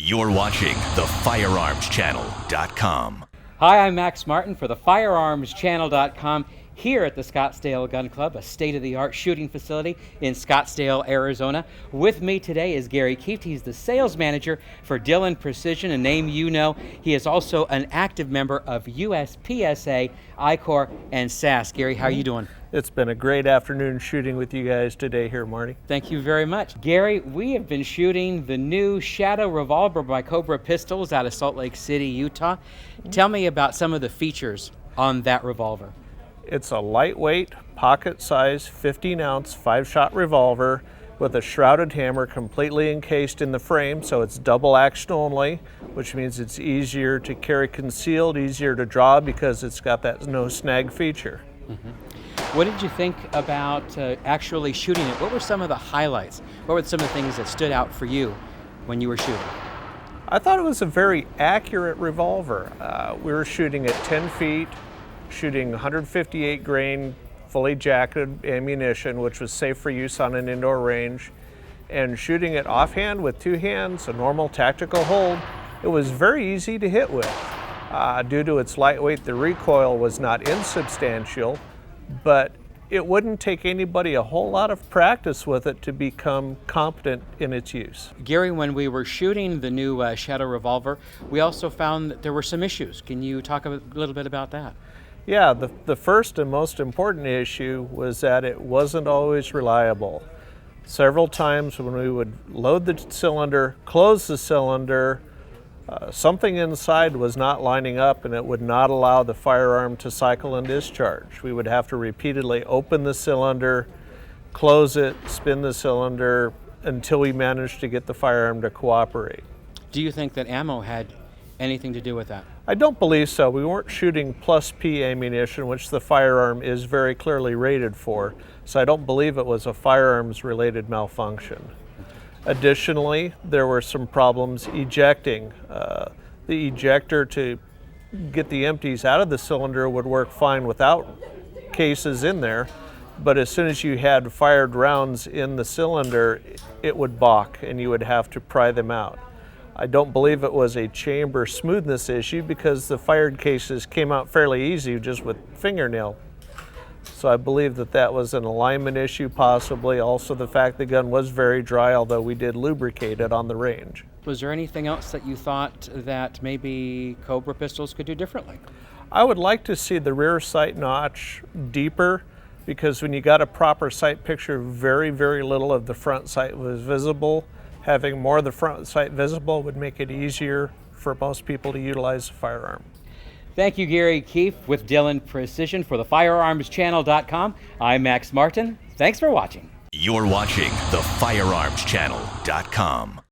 You're watching the Firearms Channel.com. Hi, I'm Max Martin for the Firearms Channel.com here at the Scottsdale Gun Club, a state-of-the-art shooting facility in Scottsdale, Arizona. With me today is Gary Kieft. He's the sales manager for Dillon Precision, a name you know. He is also an active member of USPSA, I-Corps, and SAS. Gary, how are you doing? It's been a great afternoon shooting with you guys today here, Marty. Thank you very much. Gary, we have been shooting the new Shadow revolver by Cobra Pistols out of Salt Lake City, Utah. Tell me about some of the features on that revolver. It's a lightweight, pocket-sized, 15-ounce, 5-shot revolver with a shrouded hammer completely encased in the frame, so it's double action only, which means it's easier to carry concealed, easier to draw because it's got that no-snag feature. What did you think about actually shooting it? What were some of the highlights? What were some of the things that stood out for you when you were shooting? I thought it was a very accurate revolver. We were shooting at 10 feet, shooting 158 grain, fully jacketed ammunition, which was safe for use on an indoor range, and shooting it offhand with two hands, a normal tactical hold. It was very easy to hit with. Due to its lightweight, the recoil was not insubstantial, but it wouldn't take anybody a whole lot of practice with it to become competent in its use. Gary, when we were shooting the new Shadow revolver, we also found that there were some issues. Can you talk a little bit about that? Yeah, the first and most important issue was that it wasn't always reliable. Several times when we would load the cylinder, close the cylinder, something inside was not lining up and it would not allow the firearm to cycle and discharge. We would have to repeatedly open the cylinder, close it, spin the cylinder until we managed to get the firearm to cooperate. Do you think that ammo had anything to do with that? I don't believe so. We weren't shooting plus P ammunition, which the firearm is very clearly rated for, so I don't believe it was a firearms related malfunction. Additionally, there were some problems ejecting. The ejector to get the empties out of the cylinder would work fine without cases in there, but as soon as you had fired rounds in the cylinder, it would balk and you would have to pry them out. I don't believe it was a chamber smoothness issue because the fired cases came out fairly easy just with fingernail. So I believe that that was an alignment issue possibly. Also the fact the gun was very dry, although we did lubricate it on the range. Was there anything else that you thought that maybe Cobra pistols could do differently? I would like to see the rear sight notch deeper because when you got a proper sight picture, very, very little of the front sight was visible. Having more of the front sight visible would make it easier for most people to utilize the firearm. Thank you, Gary Kieft with Dillon Precision for the Firearms Channel.com. I'm Max Martin. Thanks for watching. You're watching the Firearms Channel.com.